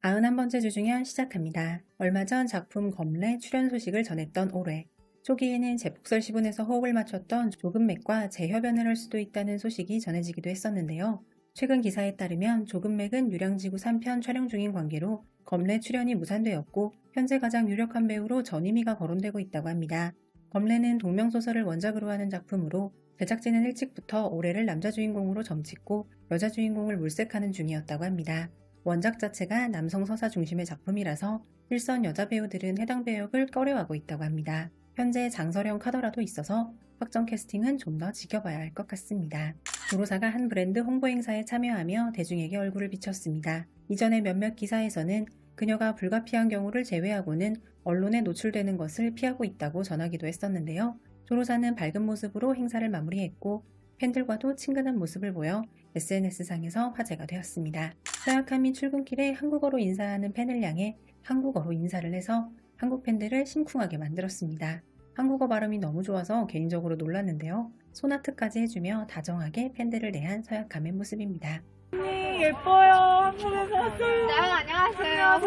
91번째 주중현 시작합니다. 얼마 전 작품 검래 출연 소식을 전했던 올해. 초기에는 제폭설 시분에서 호흡을 맞췄던 조금맥과 재협연을 할 수도 있다는 소식이 전해지기도 했었는데요. 최근 기사에 따르면 조금맥은 유량지구 3편 촬영 중인 관계로 검래 출연이 무산되었고 현재 가장 유력한 배우로 전이미가 거론되고 있다고 합니다. 검래는 동명소설을 원작으로 하는 작품으로 제작진은 일찍부터 올해를 남자 주인공으로 점찍고 여자 주인공을 물색하는 중이었다고 합니다. 원작 자체가 남성 서사 중심의 작품이라서 일선 여자 배우들은 해당 배역을 꺼려하고 있다고 합니다. 현재 장서령 카더라도 있어서 확정 캐스팅은 좀 더 지켜봐야 할 것 같습니다. 조로사가 한 브랜드 홍보 행사에 참여하며 대중에게 얼굴을 비쳤습니다. 이전에 몇몇 기사에서는 그녀가 불가피한 경우를 제외하고는 언론에 노출되는 것을 피하고 있다고 전하기도 했었는데요. 조로사는 밝은 모습으로 행사를 마무리했고 팬들과도 친근한 모습을 보여 SNS상에서 화제가 되었습니다. 서약함이 출근길에 한국어로 인사하는 팬을 향해 한국어로 인사를 해서 한국 팬들을 심쿵하게 만들었습니다. 한국어 발음이 너무 좋아서 개인적으로 놀랐는데요. 손아트까지 해주며 다정하게 팬들을 대한 서약함의 모습입니다. 언니 예뻐요. 한국에서 왔어요. 네, 안녕하세요.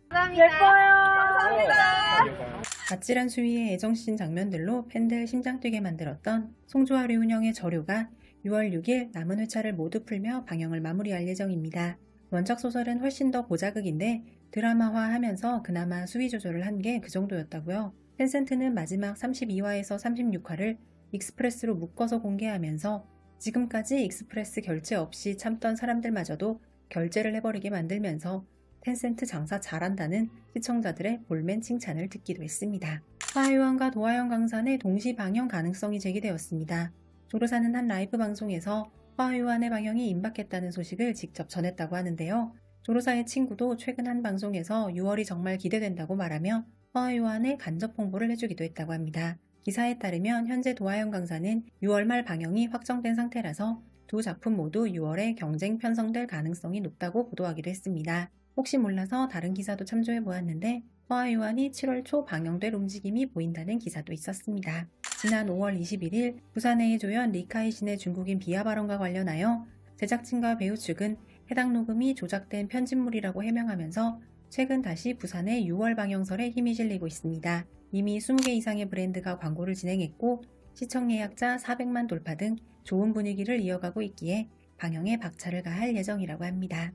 감사합니다. 예뻐요. 감사합니다. 아찔한 수위의 애정씬 장면들로 팬들 심장 뛰게 만들었던 송주하류 운영의 저류가 6월 6일 남은 회차를 모두 풀며 방영을 마무리할 예정입니다. 원작 소설은 훨씬 더 고자극인데 드라마화하면서 그나마 수위 조절을 한 게 그 정도였다고요. 텐센트는 마지막 32화에서 36화를 익스프레스로 묶어서 공개하면서 지금까지 익스프레스 결제 없이 참던 사람들마저도 결제를 해버리게 만들면서 텐센트 장사 잘한다는 시청자들의 볼멘 칭찬을 듣기도 했습니다. 화하유한과 도하영 강산의 동시 방영 가능성이 제기되었습니다. 조로사는 한 라이브 방송에서 화하유한의 방영이 임박했다는 소식을 직접 전했다고 하는데요. 조로사의 친구도 최근 한 방송에서 6월이 정말 기대된다고 말하며 화하유한의 간접 홍보를 해주기도 했다고 합니다. 기사에 따르면 현재 도하영 강사는 6월 말 방영이 확정된 상태라서 두 작품 모두 6월에 경쟁 편성될 가능성이 높다고 보도하기도 했습니다. 혹시 몰라서 다른 기사도 참조해 보았는데 화하유한이 7월 초 방영될 움직임이 보인다는 기사도 있었습니다. 지난 5월 21일 부산의 조연 리카이 신의 중국인 비하 발언과 관련하여 제작진과 배우 측은 해당 녹음이 조작된 편집물이라고 해명하면서 최근 다시 부산의 6월 방영설에 힘이 실리고 있습니다. 이미 20개 이상의 브랜드가 광고를 진행했고 시청 예약자 400만 돌파 등 좋은 분위기를 이어가고 있기에 방영에 박차를 가할 예정이라고 합니다.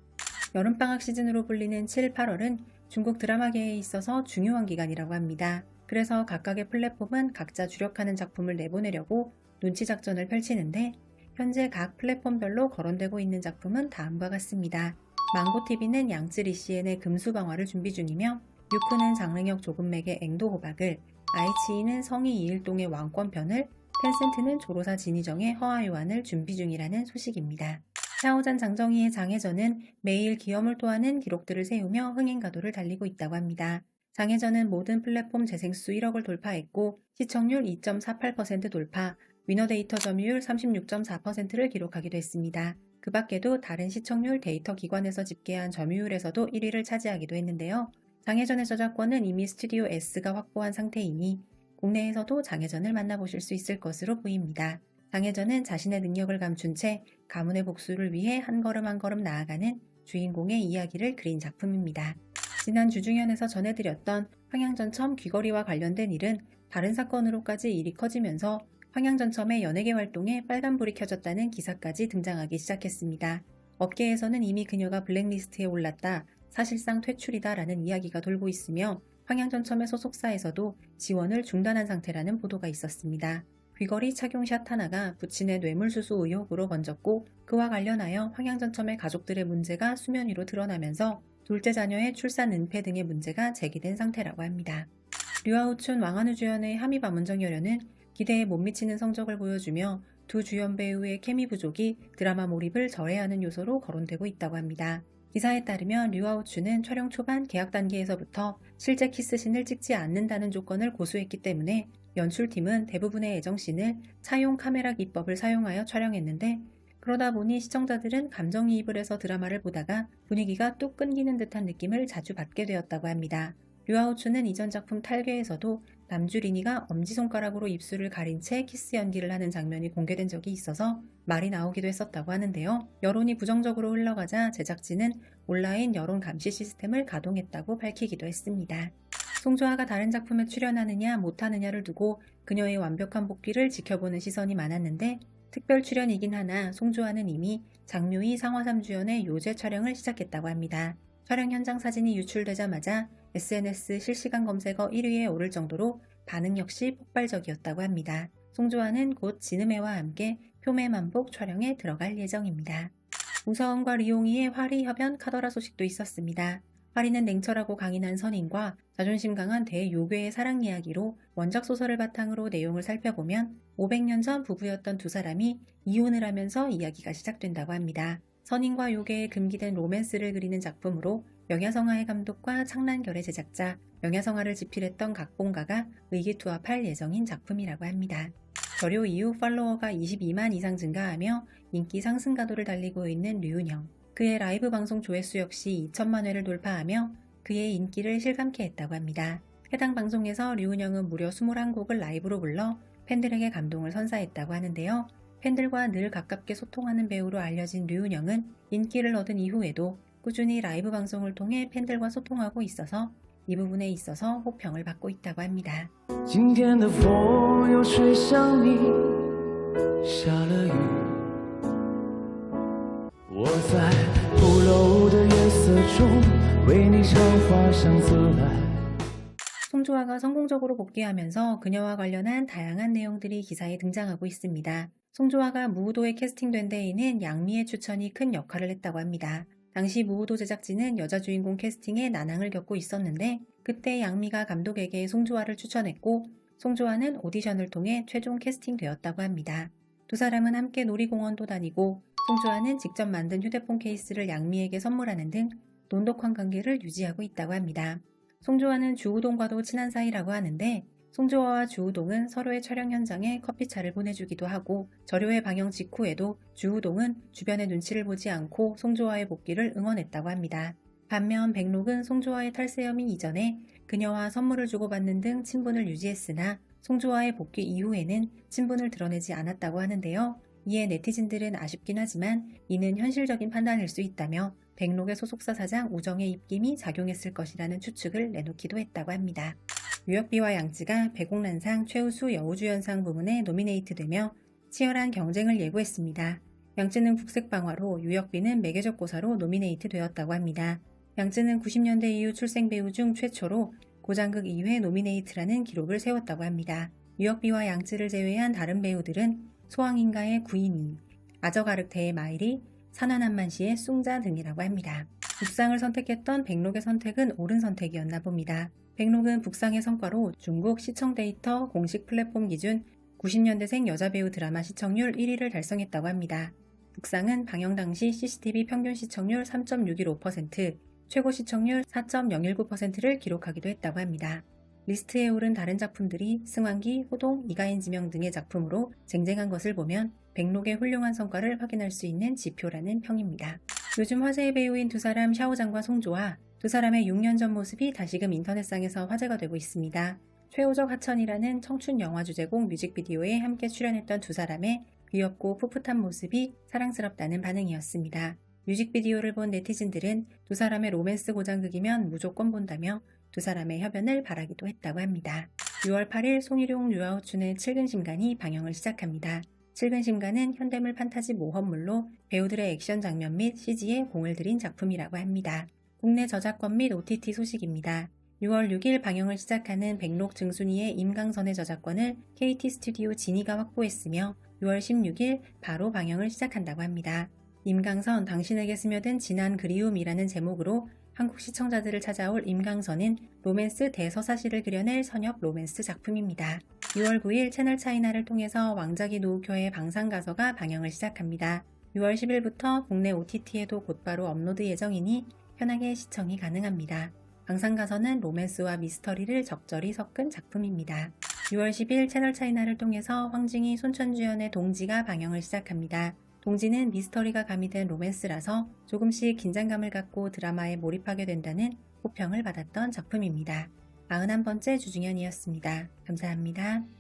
여름방학 시즌으로 불리는 7, 8월은 중국 드라마계에 있어서 중요한 기간이라고 합니다. 그래서 각각의 플랫폼은 각자 주력하는 작품을 내보내려고 눈치 작전을 펼치는데 현재 각 플랫폼별로 거론되고 있는 작품은 다음과 같습니다. 망고TV는 양쯔리 CN의 금수방화를 준비 중이며 유쿠는 장릉역 조금맥의 앵도호박을, IHE는 성이 이일동의 왕권편을, 텐센트는 조로사 진희정의 허하유한을 준비 중이라는 소식입니다. 샤오잔 장정희의 장혜전은 매일 기염을 토하는 기록들을 세우며 흥행가도를 달리고 있다고 합니다. 장혜전은 모든 플랫폼 재생수 1억을 돌파했고 시청률 2.48% 돌파, 위너데이터 점유율 36.4%를 기록하기도 했습니다. 그 밖에도 다른 시청률 데이터 기관에서 집계한 점유율에서도 1위를 차지하기도 했는데요. 장혜전의 저작권은 이미 스튜디오 S가 확보한 상태이니 국내에서도 장혜전을 만나보실 수 있을 것으로 보입니다. 장혜전은 자신의 능력을 감춘 채 가문의 복수를 위해 한 걸음 한 걸음 나아가는 주인공의 이야기를 그린 작품입니다. 지난 주중현에서 전해드렸던 황양전첨 귀걸이와 관련된 일은 다른 사건으로까지 일이 커지면서 황양전첨의 연예계 활동에 빨간불이 켜졌다는 기사까지 등장하기 시작했습니다. 업계에서는 이미 그녀가 블랙리스트에 올랐다, 사실상 퇴출이다 라는 이야기가 돌고 있으며 황양전첨의 소속사에서도 지원을 중단한 상태라는 보도가 있었습니다. 귀걸이 착용샷 하나가 부친의 뇌물수수 의혹으로 번졌고 그와 관련하여 황양전첨의 가족들의 문제가 수면 위로 드러나면서 둘째 자녀의 출산 은폐 등의 문제가 제기된 상태라고 합니다. 류아우춘 왕한우 주연의 하미바문정여려는 기대에 못 미치는 성적을 보여주며 두 주연 배우의 케미 부족이 드라마 몰입을 절해하는 요소로 거론되고 있다고 합니다. 기사에 따르면 류아우춘은 촬영 초반 계약 단계에서부터 실제 키스신을 찍지 않는다는 조건을 고수했기 때문에 연출팀은 대부분의 애정씬을 차용 카메라 기법을 사용하여 촬영했는데 그러다 보니 시청자들은 감정이입을 해서 드라마를 보다가 분위기가 뚝 끊기는 듯한 느낌을 자주 받게 되었다고 합니다. 류아우춘은 이전 작품 탈괴에서도 남주 리니가 엄지손가락으로 입술을 가린 채 키스 연기를 하는 장면이 공개된 적이 있어서 말이 나오기도 했었다고 하는데요. 여론이 부정적으로 흘러가자 제작진은 온라인 여론 감시 시스템을 가동했다고 밝히기도 했습니다. 송조아가 다른 작품에 출연하느냐 못하느냐를 두고 그녀의 완벽한 복귀를 지켜보는 시선이 많았는데 특별 출연이긴 하나 송조아는 이미 장묘희 상화삼 주연의 요제 촬영을 시작했다고 합니다. 촬영 현장 사진이 유출되자마자 SNS 실시간 검색어 1위에 오를 정도로 반응 역시 폭발적이었다고 합니다. 송조아는 곧 진음해와 함께 표매만복 촬영에 들어갈 예정입니다. 우서은과 리옹이의 화리 협연 카더라 소식도 있었습니다. 화리는 냉철하고 강인한 선인과 자존심 강한 대요괴의 사랑 이야기로 원작 소설을 바탕으로 내용을 살펴보면 500년 전 부부였던 두 사람이 이혼을 하면서 이야기가 시작된다고 합니다. 선인과 요괴의 금기된 로맨스를 그리는 작품으로 명야성화의 감독과 창란결의 제작자, 명야성화를 집필했던 각본가가 의기투합할 예정인 작품이라고 합니다. 결효 이후 팔로워가 22만 이상 증가하며 인기 상승 가도를 달리고 있는 류은영. 그의 라이브 방송 조회수 역시 2천만 회를 돌파하며 그의 인기를 실감케 했다고 합니다. 해당 방송에서 류은영은 무려 21곡을 라이브로 불러 팬들에게 감동을 선사했다고 하는데요. 팬들과 늘 가깝게 소통하는 배우로 알려진 류은영은 인기를 얻은 이후에도 꾸준히 라이브 방송을 통해 팬들과 소통하고 있어서 이 부분에 있어서 호평을 받고 있다고 합니다. 今天的风又吹向你，下了雨。我在透露的夜色中，为你唱花香自来。 송조아가 성공적으로 복귀하면서 그녀와 관련한 다양한 내용들이 기사에 등장하고 있습니다. 송조아가 무우도에 캐스팅된 데에는 양미의 추천이 큰 역할을 했다고 합니다. 당시 무우도 제작진은 여자 주인공 캐스팅에 난항을 겪고 있었는데 그때 양미가 감독에게 송조아를 추천했고 송조아는 오디션을 통해 최종 캐스팅되었다고 합니다. 두 사람은 함께 놀이공원도 다니고 송조아는 직접 만든 휴대폰 케이스를 양미에게 선물하는 등 돈독한 관계를 유지하고 있다고 합니다. 송조아는 주우동과도 친한 사이라고 하는데 송조아와 주우동은 서로의 촬영 현장에 커피차를 보내주기도 하고 저료의 방영 직후에도 주우동은 주변의 눈치를 보지 않고 송조아의 복귀를 응원했다고 합니다. 반면 백록은 송조아의 탈세염이 이전에 그녀와 선물을 주고받는 등 친분을 유지했으나 송조아의 복귀 이후에는 친분을 드러내지 않았다고 하는데요. 이에 네티즌들은 아쉽긴 하지만 이는 현실적인 판단일 수 있다며 백록의 소속사 사장 우정의 입김이 작용했을 것이라는 추측을 내놓기도 했다고 합니다. 유혁비와 양쯔가 배곡란상 최우수 여우주연상 부문에 노미네이트되며 치열한 경쟁을 예고했습니다. 양쯔는 국색방화로 유혁비는 매개적고사로 노미네이트 되었다고 합니다. 양쯔는 90년대 이후 출생 배우 중 최초로 고장극 2회 노미네이트라는 기록을 세웠다고 합니다. 유혁비와 양쯔를 제외한 다른 배우들은 소왕인가의 구이미, 아저가르테의 마이리, 산화난만시의 숭자 등이라고 합니다. 북상을 선택했던 백록의 선택은 옳은 선택이었나 봅니다. 백록은 북상의 성과로 중국 시청 데이터 공식 플랫폼 기준 90년대생 여자 배우 드라마 시청률 1위를 달성했다고 합니다. 북상은 방영 당시 CCTV 평균 시청률 3.615%, 최고 시청률 4.019%를 기록하기도 했다고 합니다. 리스트에 오른 다른 작품들이 승환기, 호동, 이가인 지명 등의 작품으로 쟁쟁한 것을 보면 백록의 훌륭한 성과를 확인할 수 있는 지표라는 평입니다. 요즘 화제의 배우인 두 사람 샤오장과 송조아, 두 사람의 6년 전 모습이 다시금 인터넷상에서 화제가 되고 있습니다. 최우적 하천이라는 청춘 영화 주제곡 뮤직비디오에 함께 출연했던 두 사람의 귀엽고 풋풋한 모습이 사랑스럽다는 반응이었습니다. 뮤직비디오를 본 네티즌들은 두 사람의 로맨스 고장극이면 무조건 본다며 두 사람의 협연을 바라기도 했다고 합니다. 6월 8일 송일용 류아우춘의 칠근심간이 방영을 시작합니다. 칠근심간은 현대물 판타지 모험물로 배우들의 액션 장면 및 CG에 공을 들인 작품이라고 합니다. 국내 저작권 및 OTT 소식입니다. 6월 6일 방영을 시작하는 백록 증순이의 임강선의 저작권을 KT 스튜디오 지니가 확보했으며 6월 16일 바로 방영을 시작한다고 합니다. 임강선 당신에게 스며든 진한 그리움이라는 제목으로 한국 시청자들을 찾아올 임강선은 로맨스 대서사시를 그려낼 선협 로맨스 작품입니다. 6월 9일 채널 차이나를 통해서 왕자기 노우켜의 방상가서가 방영을 시작합니다. 6월 10일부터 국내 OTT에도 곧바로 업로드 예정이니 편하게 시청이 가능합니다. 방상가서는 로맨스와 미스터리를 적절히 섞은 작품입니다. 6월 10일 채널 차이나를 통해서 황징이 손천주연의 동지가 방영을 시작합니다. 동지는 미스터리가 가미된 로맨스라서 조금씩 긴장감을 갖고 드라마에 몰입하게 된다는 호평을 받았던 작품입니다. 91번째 주중현이었습니다. 감사합니다.